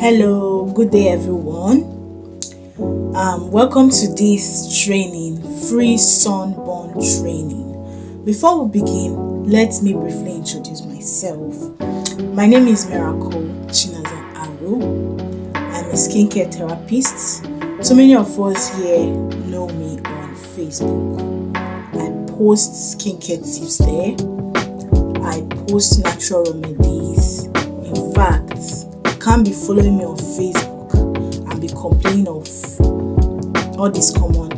Hello, good day everyone. Welcome to this training, free sunburn training. Before we begin, let me briefly introduce myself. My name is Miracle Chinaza Aro. I'm a skincare therapist. So many of us here know me on Facebook. I post skincare tips there. I post natural remedies. In fact, you can't be following me on Facebook and be complaining of all these common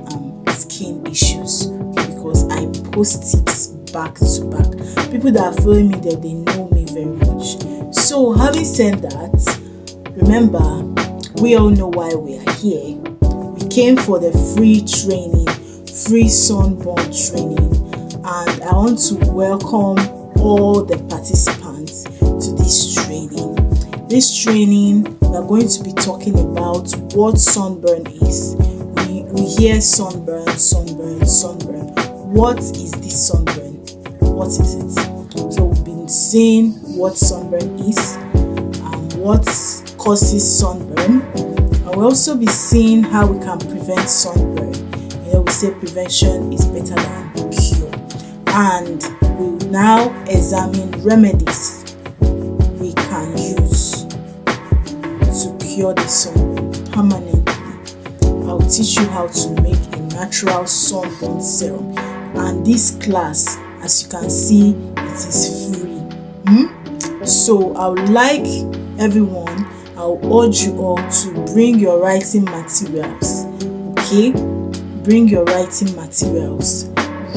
skin issues because I post tips back to back. People that are following me there, they know me very much. So having said that, remember, we all know why we are here. We came for the free training, free sunburn training, and I want to welcome all the participants to this training. This training, we are going to be talking about what sunburn is. We hear sunburn. What is this sunburn? What is it? So we've been seeing what sunburn is, what causes sunburn, and we'll also be seeing how we can prevent sunburn. We say prevention is better than cure, and we'll now examine remedies we can use to cure the sunburn permanently. I'll teach you how to make a natural sunburn serum, and this class, as you can see, it is free. So I would like everyone, I'll urge you all to bring your writing materials. Okay, bring your writing materials.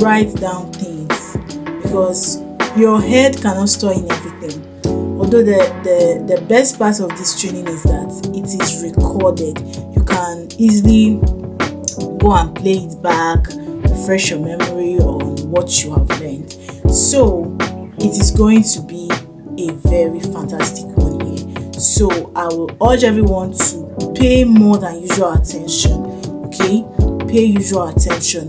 Write down things, because your head cannot store in everything. Although the best part of this training is that it is recorded. You can easily go and play it back, refresh your memory on what you have learned. So it is going to be a very fantastic one here. So I will urge everyone to pay more than usual attention. Okay, pay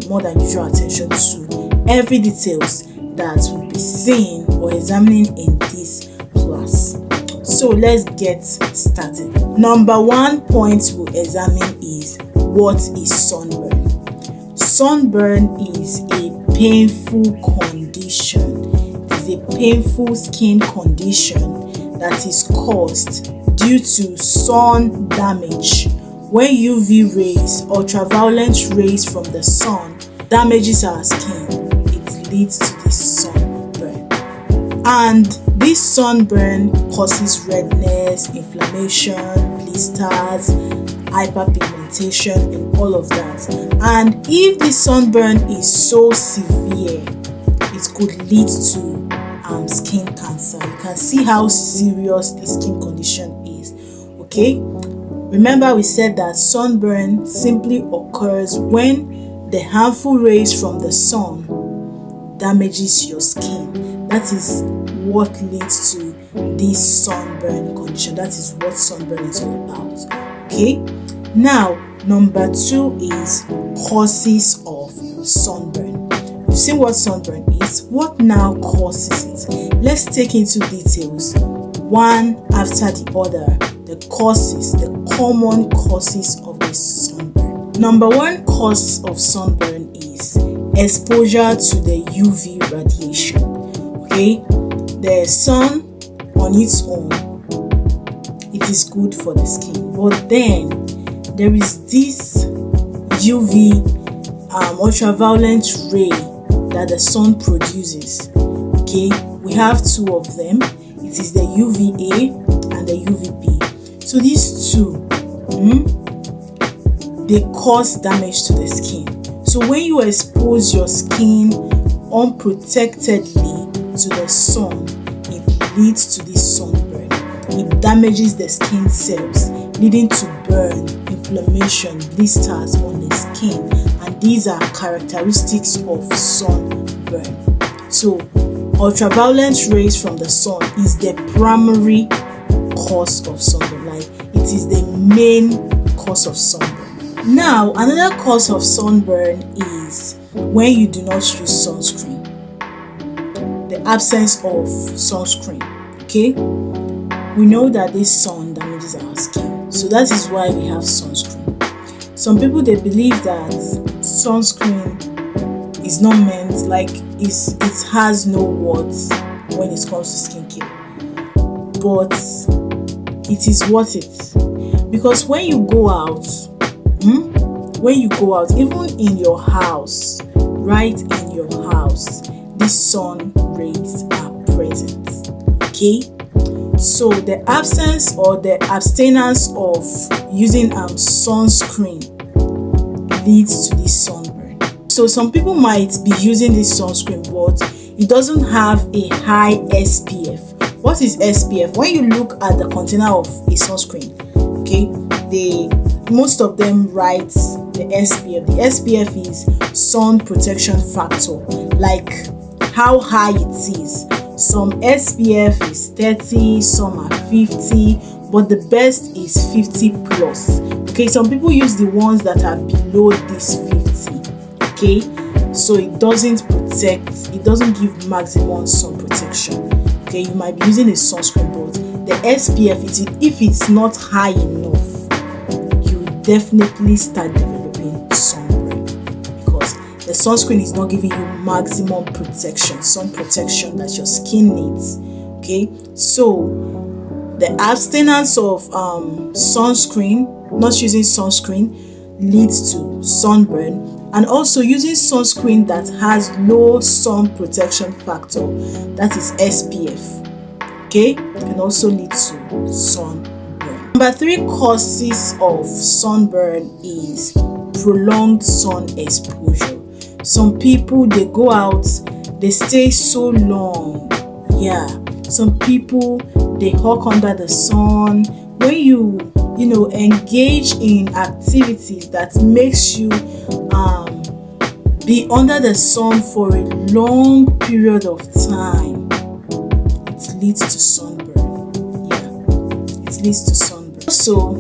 more than usual attention to every details that will be seen or examining in this class. So let's get started. Number one point we'll examine is what is sunburn. Sunburn is a painful condition. It is a painful skin condition that is caused due to sun damage. When UV rays, ultraviolet rays from the sun, damages our skin, it leads to this sunburn. And this sunburn causes redness, inflammation, blisters, hyperpigmentation, and all of that. And if the sunburn is so severe, it could lead to skin cancer. You can see how serious the skin condition is. Okay, remember we said that sunburn simply occurs when the harmful rays from the sun damages your skin. That is what leads to this sunburn condition. That is what sunburn is all about. Okay, now number two is causes of sunburn. We've seen what sunburn is. What now causes it? Let's take into details one after the other. The causes, the common causes of this sunburn. Number one cause of sunburn is exposure to the UV radiation. Okay, the sun on its own, it is good for the skin, but then there is this UV ultraviolet ray that the sun produces. Okay, we have two of them. It is the UVA and the UVB. So these two, they cause damage to the skin. So when you expose your skin unprotectedly to the sun, it leads to this sunburn. It damages the skin cells, leading to burn, inflammation, blisters on the skin, and these are characteristics of sunburn. So ultraviolet rays from the sun is the primary cause of sunburn. Like, it is the main cause of sunburn. Now, another cause of sunburn is when you do not use sunscreen. The absence of sunscreen. Okay, we know that this sun damages our skin. So that is why we have sunscreen. Some people, they believe that sunscreen is not meant, like it has no words when it comes to skincare, but it is worth it, because when you go out, even in your house, right in your house, the sun rays are present. Okay, so the absence or the abstinence of using sunscreen leads to this sunburn. So some people might be using this sunscreen, but it doesn't have a high SPF. What is SPF? When you look at the container of a sunscreen, okay, most of them write the SPF. The SPF is sun protection factor, like how high it is. Some SPF is 30, some are 50, but the best is 50 plus. Okay, some people use the ones that are below this 50. Okay, so it doesn't protect, it doesn't give maximum sun protection. Okay, you might be using a sunscreen, but the SPF, if it's not high enough, you definitely start developing sunburn, because the sunscreen is not giving you maximum protection, sun protection that your skin needs. Okay, so the abstinence of sunscreen, not using sunscreen, leads to sunburn, and also using sunscreen that has low sun protection factor, that is SPF, okay, can also lead to sunburn. Number 3 causes of sunburn is prolonged sun exposure. Some people, they go out, they stay so long. Yeah, some people, they hawk under the sun. When you engage in activities that makes you be under the sun for a long period of time, it leads to sunburn. Yeah, it leads to sunburn. So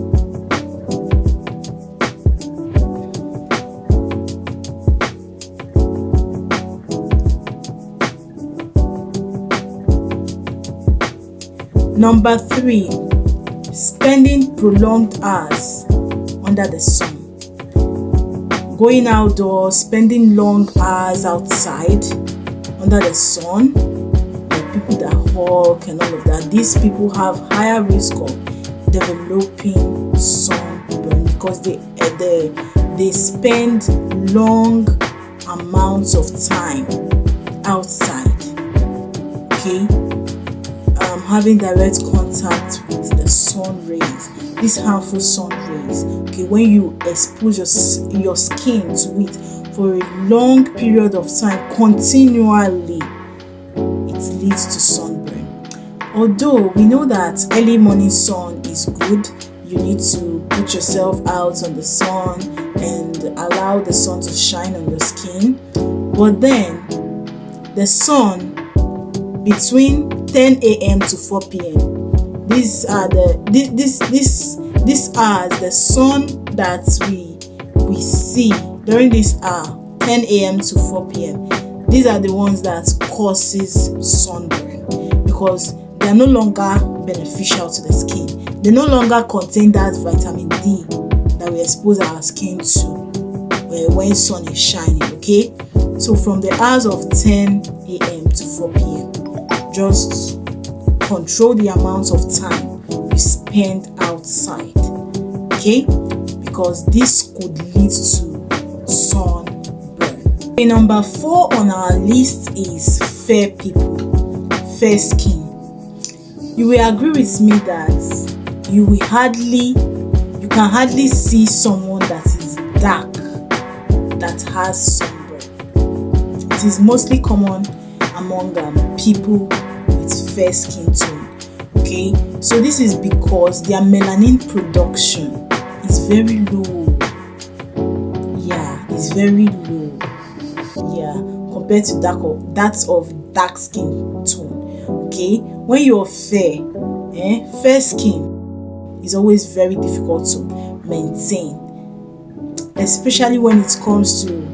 number 3, spending prolonged hours under the sun. Going outdoors, spending long hours outside under the sun, like people that hawk and all of that, these people have higher risk of developing sunburn, because they spend long amounts of time outside. Okay, having direct contact with the sun rays, these harmful sun rays. Okay, when you expose your skin to it for a long period of time continually, it leads to sunburn. Although we know that early morning sun is good, you need to put yourself out on the sun and allow the sun to shine on your skin. But then the sun between 10 a.m. to 4 p.m. These are the sun that we see during this hour, 10 a.m. to 4 p.m. These are the ones that causes sunburn, because they are no longer beneficial to the skin. They no longer contain that vitamin D that we expose our skin to when sun is shining. Okay, so from the hours of 10 a.m. to 4 p.m. just control the amount of time you spend outside, okay, because this could lead to sunburn. Okay, number 4 on our list is fair people, fair skin. You will agree with me that you can hardly see someone that is dark that has sunburn. It is mostly common among people with fair skin tone. Okay, so this is because their melanin production is very low. Yeah, it's very low. Yeah, compared to that of dark skin tone. Okay, when you're fair, fair skin is always very difficult to maintain, especially when it comes to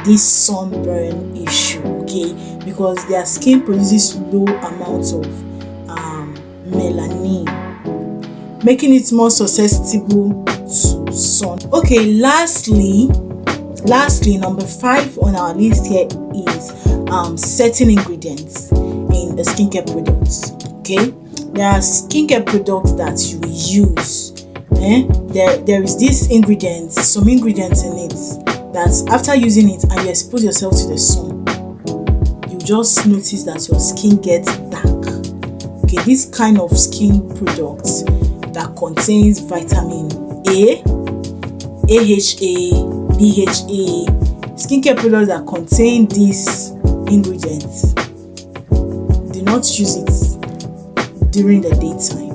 this sunburn issue. Okay, because their skin produces low amounts of melanin. making it more susceptible to sun. Okay, lastly, number 5 on our list here is certain ingredients in the skincare products. Okay, there are skincare products that you use. There is this some ingredients in it that after using it and you expose yourself to the sun, you just notice that your skin gets dark. Okay, this kind of skin products that contains vitamin A, AHA, BHA, skincare products that contain these ingredients, do not use it during the daytime.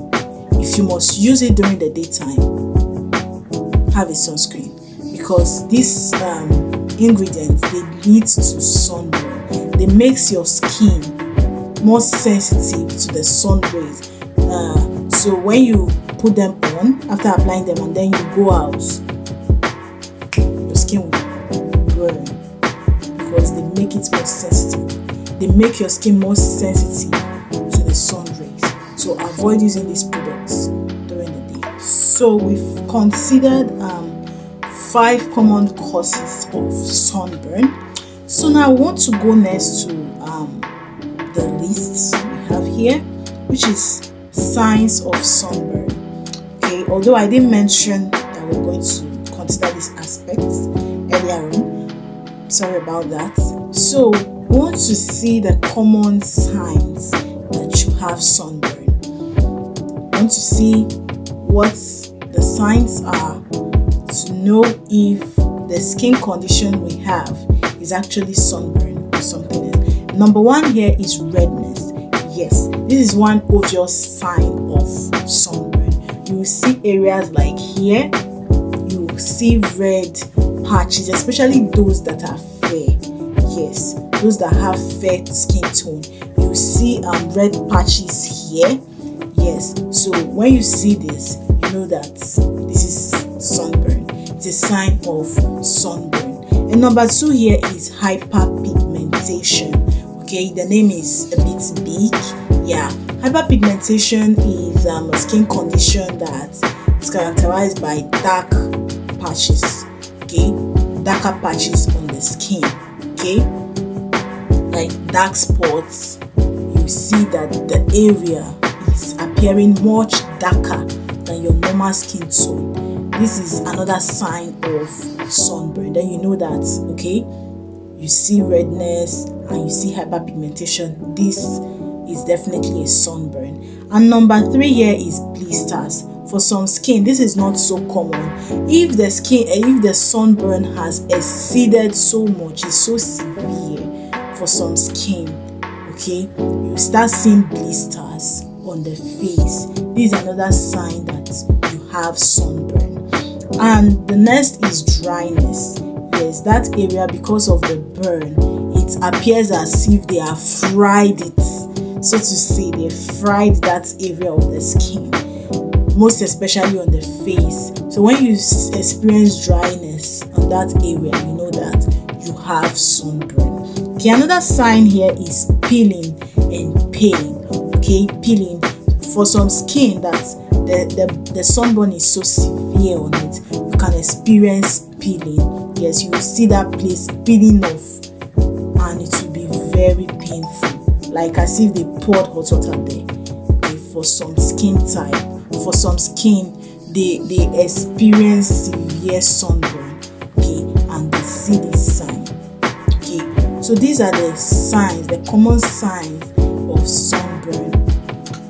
If you must use it during the daytime, have a sunscreen, because these ingredients, they lead to sunburn. They makes your skin more sensitive to the sun rays. So when you put them on after applying them and then you go out, your skin will burn because they make it more sensitive. They make your skin more sensitive to the sun rays. So avoid using these products during the day. So we've considered 5 common causes of sunburn. So now I want to go next to the list we have here, which is signs of sunburn. Okay, although I didn't mention that we're going to consider this aspect earlier on, sorry about that. So we want to see the common signs that you have sunburn. We want to see what the signs are to know if the skin condition we have is actually sunburn or something else. Number 1 here is redness. Yes, this is one obvious sign of sunburn. You will see areas like here, you will see red patches, especially those that are fair. Yes, those that have fair skin tone. You will see red patches here. Yes, so when you see this, you know that this is sunburn. It's a sign of sunburn. And number 2 here is hyperpigmentation. Okay, the name is a bit big. Yeah, hyperpigmentation is a skin condition that is characterized by dark patches. Okay, darker patches on the skin. Okay, like dark spots. You see that the area is appearing much darker than your normal skin tone. This is another sign of sunburn. Then you know that, okay, you see redness and you see hyperpigmentation. This is definitely a sunburn. And number 3 here is blisters. For some skin, this is not so common. If the sunburn has exceeded so much, it's so severe for some skin, okay, you start seeing blisters on the face. This is another sign that you have sunburn. And the next is dryness. Yes, that area, because of the burn, it appears as if they have fried it, so to say. They fried that area of the skin, most especially on the face. So when you experience dryness on that area, you know that you have sunburn. Okay, another sign here is peeling and pain. Okay, peeling. For some skin that the sunburn is so severe on it, you can experience peeling. Yes, you will see that place peeling off and it will be very painful, like as if they poured hot water there. Okay, for some skin type, for some skin, they experience severe sunburn. Okay, and they see this sign. Okay, so these are the signs, the common signs of sunburn.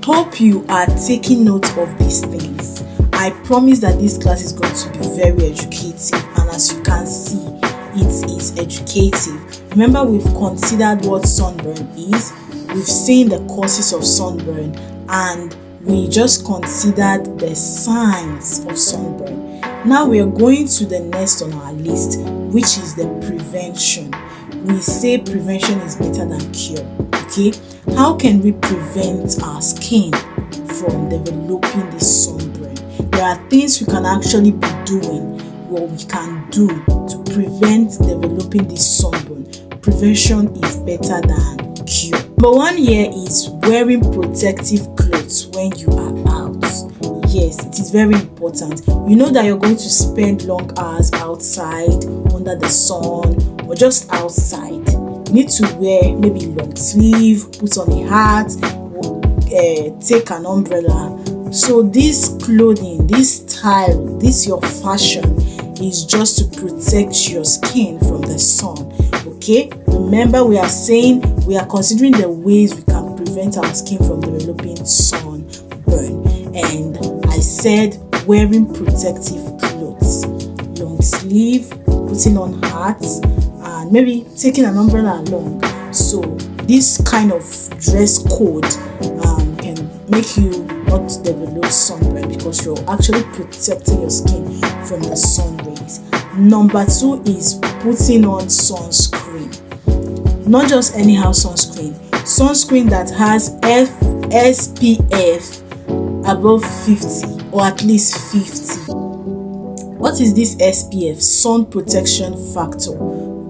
Hope you are taking note of these things. I promise that this class is going to be very educative, and as you can see, it is educative. Remember, we've considered what sunburn is, we've seen the causes of sunburn, and we just considered the signs of sunburn. Now we are going to the next on our list, which is the prevention. We say prevention is better than cure. Okay, how can we prevent our skin from developing this sunburn? There are things we can actually be doing, what we can do to prevent developing this sunburn. Prevention is better than cure. Number 1 here is wearing protective clothes when you are out. Yes, it is very important. You know that you're going to spend long hours outside under the sun or just outside. You need to wear maybe long sleeve, put on a hat, take an umbrella. So this clothing, this style, this your fashion is just to protect your skin from the sun. Okay, remember we are saying we are considering the ways we can prevent our skin from developing sunburn, and I said wearing protective clothes, long sleeve, putting on hats, and maybe taking an umbrella along. So this kind of dress code can make you not develop sunburn because you're actually protecting your skin from the sun rays. Number 2 is putting on sunscreen. Not just anyhow sunscreen that has SPF above 50 or at least 50. What is this SPF? Sun protection factor.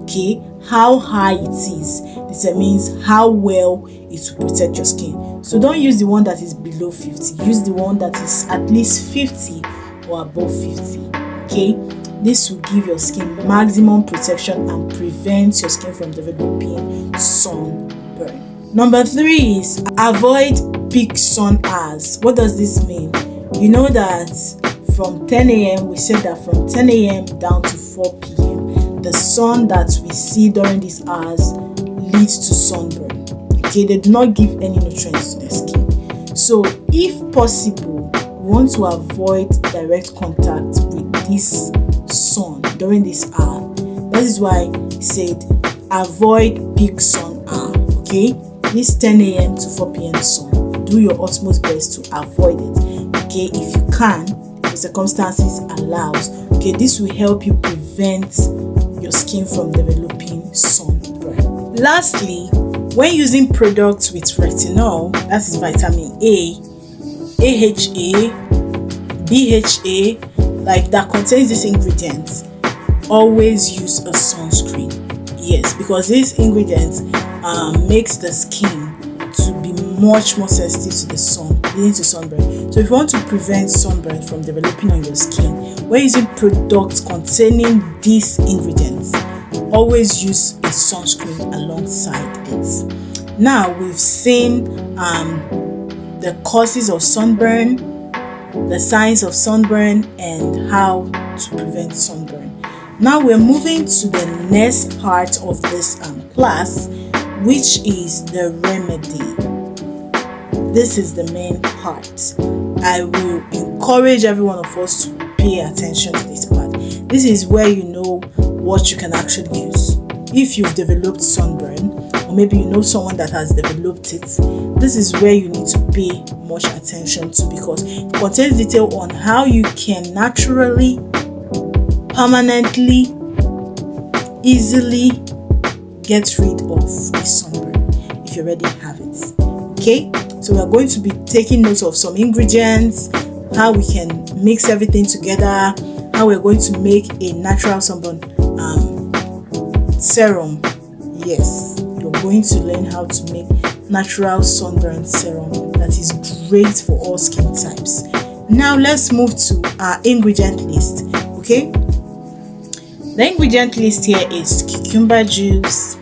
Okay, how high it is determines how well it will protect your skin. So don't use the one that is below 50. Use the one that is at least 50 or above 50. Okay, this will give your skin maximum protection and prevent your skin from developing sunburn. Number 3 is avoid peak sun hours. What does this mean? You know that from 10 a.m. we said that from 10 a.m. down to 4 p.m. the sun that we see during these hours leads to sunburn. Okay, they do not give any nutrients to the skin. So if possible, we want to avoid direct contact with this sun during this hour. That is why he said avoid peak sun hour. Okay, this 10 a.m. to 4 p.m. sun, do your utmost best to avoid it. Okay, if you can, if the circumstances allows, okay, this will help you prevent your skin from developing sunburn. Lastly, when using products with retinol, that is vitamin A, AHA, BHA, like that contains these ingredients, always use a sunscreen. Yes, because these ingredients makes the skin to be much more sensitive to the sun, leading to sunburn. So if you want to prevent sunburn from developing on your skin, when using products containing these ingredients, always use a sunscreen alongside it. Now we've seen the causes of sunburn, the signs of sunburn, and how to prevent sunburn. Now we're moving to the next part of this class, which is the remedy. This is the main part. I will encourage every one of us to pay attention to this part. This is where you know what you can actually use. If you've developed sunburn, or maybe you know someone that has developed it, this is where you need to pay much attention to, because it contains detail on how you can naturally, permanently, easily get rid of the sunburn if you already have it. Okay, so we are going to be taking note of some ingredients, how we can mix everything together, how we're going to make a natural sunburn serum. Yes, you're going to learn how to make natural sunburn serum that is great for all skin types. Now let's move to our ingredient list. Okay, the ingredient list here is cucumber juice,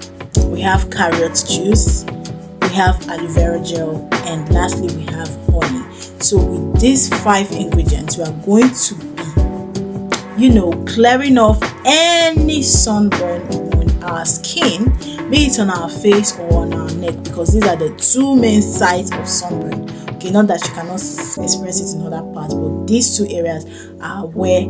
we have carrot juice, we have aloe vera gel, and lastly we have honey. So with these 5 ingredients, we are going to be, clearing off any sunburn on our skin, be it on our face or on our neck, because these are the 2 main sites of sunburn. Okay, not that you cannot experience it in other parts, but these 2 areas are where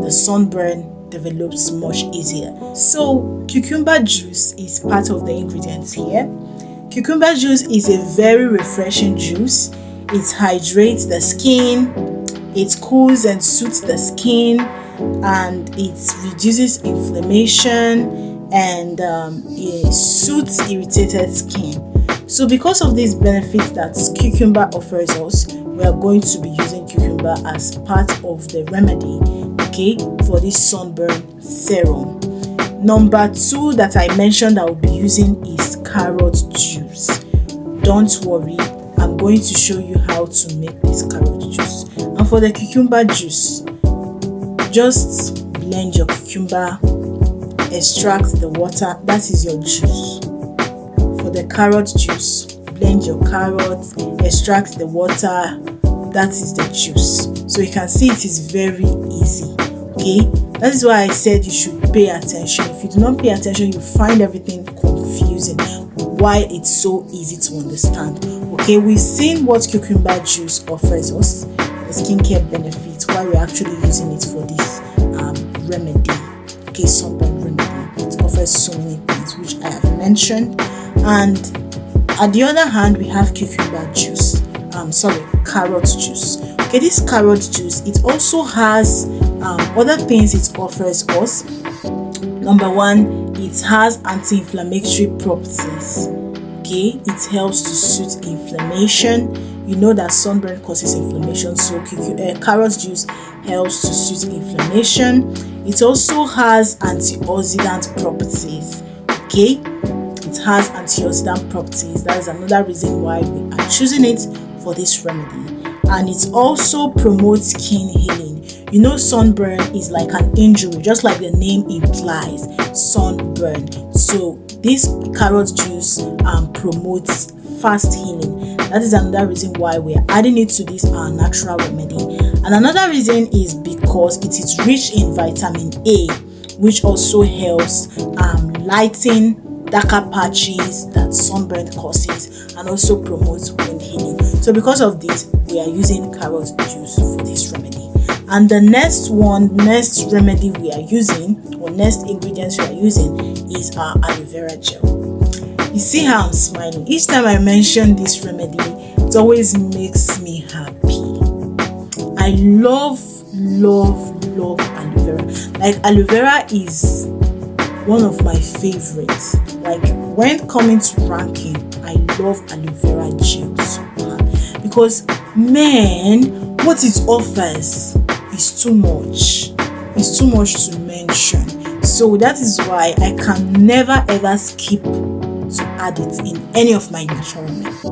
the sunburn develops much easier. So cucumber juice is part of the ingredients here. Cucumber juice is a very refreshing juice. It hydrates the skin, it cools and soothes the skin, and it reduces inflammation, and it soothes irritated skin. So because of these benefits that cucumber offers us, we are going to be using cucumber as part of the remedy, okay, for this sunburn serum. Number 2 that I mentioned I will be using is carrot juice. Don't worry, I'm I'm going to show you how to make this carrot juice. And for the cucumber juice, just blend your cucumber, extract the water, that is your juice. For the carrot juice, blend your carrot, extract the water, that is the juice. So you can see it is very easy. Okay, that is why I said you should pay attention. If you do not pay attention, you find everything confusing. Why it's so easy to understand. Okay, we've seen what cucumber juice offers us, the skincare benefits, why we're actually using it for this remedy. Okay, sunburn remedy. It offers so many things which I have mentioned. And at the other hand, we have cucumber juice. Carrot juice. Okay, this carrot juice, it also has other things it offers us. Number one, it has anti-inflammatory properties. Okay, it helps to soothe inflammation. You know that sunburn causes inflammation, so carrot juice helps to soothe inflammation. It also has antioxidant properties. Okay, it has antioxidant properties. That is another reason why we are choosing it for this remedy. And it also promotes skin healing. You know, sunburn is like an injury, just like the name implies, sunburn. So this carrot juice promotes fast healing. That is another reason why we are adding it to this natural remedy. And another reason is because it is rich in vitamin A, which also helps lighten darker patches that sunburn causes and also promotes wound healing. So because of this, we are using carrot juice for this remedy. And the next remedy we are using, or next ingredients we are using, is our aloe vera gel. You see how I'm smiling? Each time I mention this remedy, it always makes me happy. I love aloe vera. Like, aloe vera is one of my favorites. Like, when coming to ranking, I love aloe vera gel so much, because man, what it offers is too much. It's too much to mention. So that is why I can never ever skip to add it in any of my natural remedies.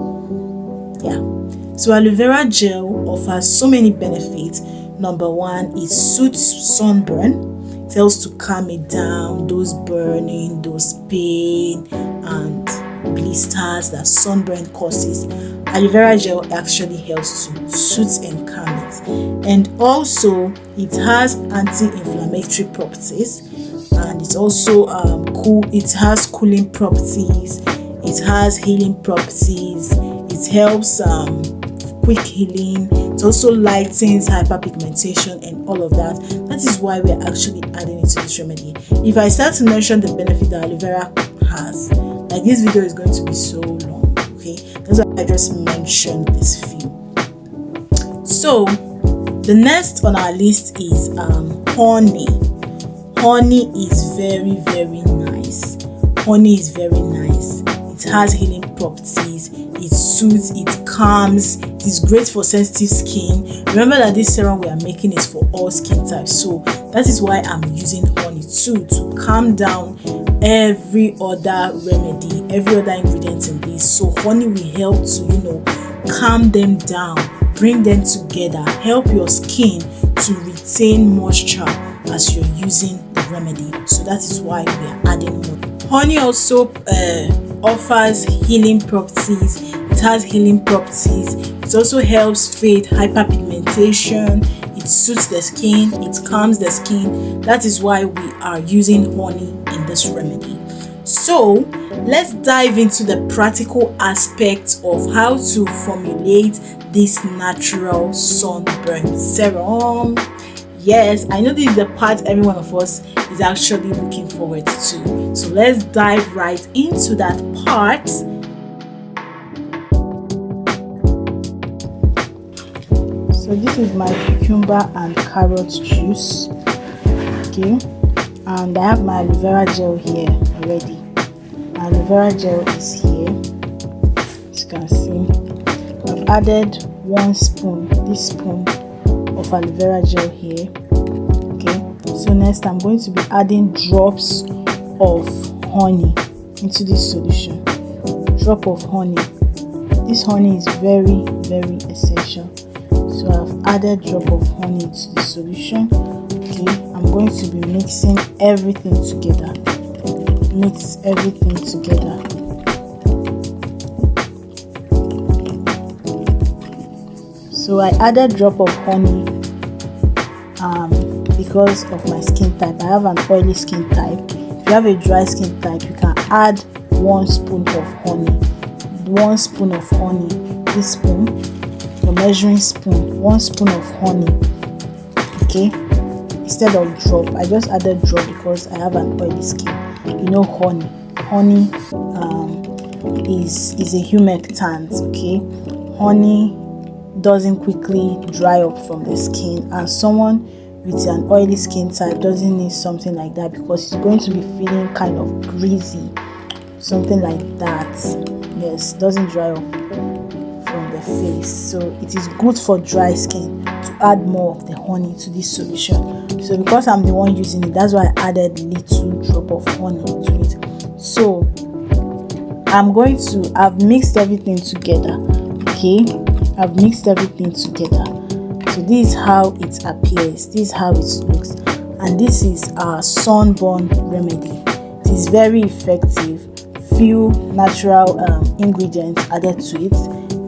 Yeah. So aloe vera gel offers so many benefits. Number one, it soothes sunburn. It helps to calm it down, those burning, those pain and blisters that sunburn causes. Aloe vera gel actually helps to soothe and calm it. And also it has anti-inflammatory properties, and it's also it has cooling properties, it has healing properties, it helps quick healing, it also lightens hyperpigmentation and all of that. That is why we are actually adding it to this remedy. If I start to mention the benefit that aloe vera has, like, this video is going to be so long. Okay, that's why I just mentioned this few. So the next on our list is honey. Honey is very nice. Honey is very nice. It has healing properties, it soothes, it calms, it is great for sensitive skin. Remember that this serum we are making is for all skin types, so that is why I'm using honey too, to calm down every other remedy, every other ingredient in this. So honey will help to calm them down, bring them together, help your skin to retain moisture as you're using the remedy. So that is why we are adding honey. Honey also offers healing properties. It has healing properties. It also helps fade hyperpigmentation. It soothes the skin. It calms the skin. That is why we are using honey in this remedy. So let's dive into the practical aspects of how to formulate this natural sunburn serum. Yes, I know this is the part every one of us is actually looking forward to. So let's dive right into that part. So this is my cucumber and carrot juice. Okay, and I have my aloe vera gel here already. My aloe vera gel is here. As you can see, I've added 1 spoon, this spoon of aloe vera gel here. Okay, so next I'm going to be adding drops of honey into this solution. Drop of honey This honey is very, very essential. So I've added drop of honey to the solution. Okay, I'm going to be mixing everything together. Mix everything together. So I added drop of honey because of my skin type. I have an oily skin type. If you have a dry skin type, you can add 1 spoon of honey. 1 spoon of honey. This spoon, your measuring spoon, 1 spoon of honey. Okay, instead of drop, I just added drop because I have an oily skin. You know, honey is a humectant. Okay, honey doesn't quickly dry up from the skin, and someone with an oily skin type doesn't need something like that because it's going to be feeling kind of greasy, something like that. Yes, doesn't dry up from the face. So it is good for dry skin to add more of the honey to this solution. So because I'm the one using it, that's why I added little drop of honey to it. So I've mixed everything together. Okay, I've mixed everything together. So this is how it appears, this is how it looks, and this is our sunburn remedy. It is very effective. Few natural ingredients added to it.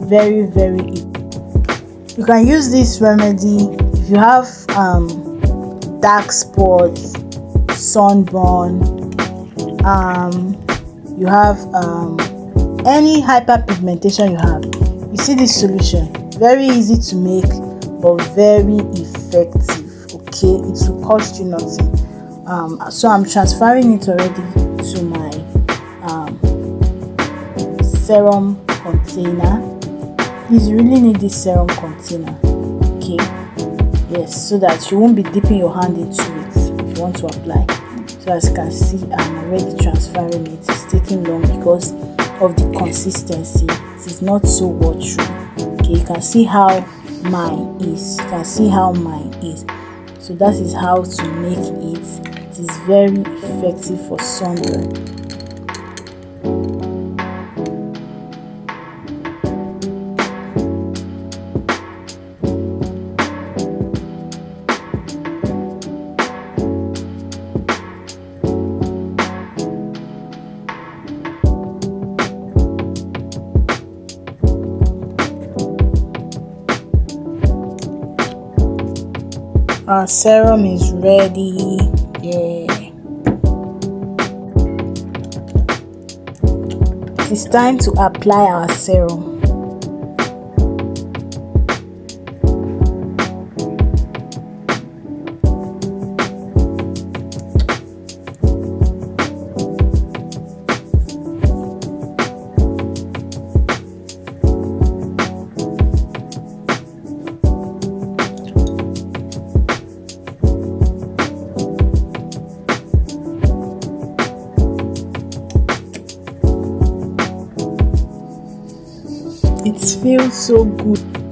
Very, very effective. You can use this remedy if you have dark spots, sunburn, you have any hyperpigmentation you have. You see this solution, very easy to make but very effective. Okay, it will cost you nothing. So I'm transferring it already to my serum container. Please, you really need this serum container. Okay, yes, so that you won't be dipping your hand into it if you want to apply. So as you can see, I'm already transferring it. It's taking long because of the consistency. It is not so watery. Okay, you can see how mine is. You can see how mine is. So that is how to make it. It is very effective for sunburn. Our serum is ready. Yeah, it is time to apply our serum. It feels so good.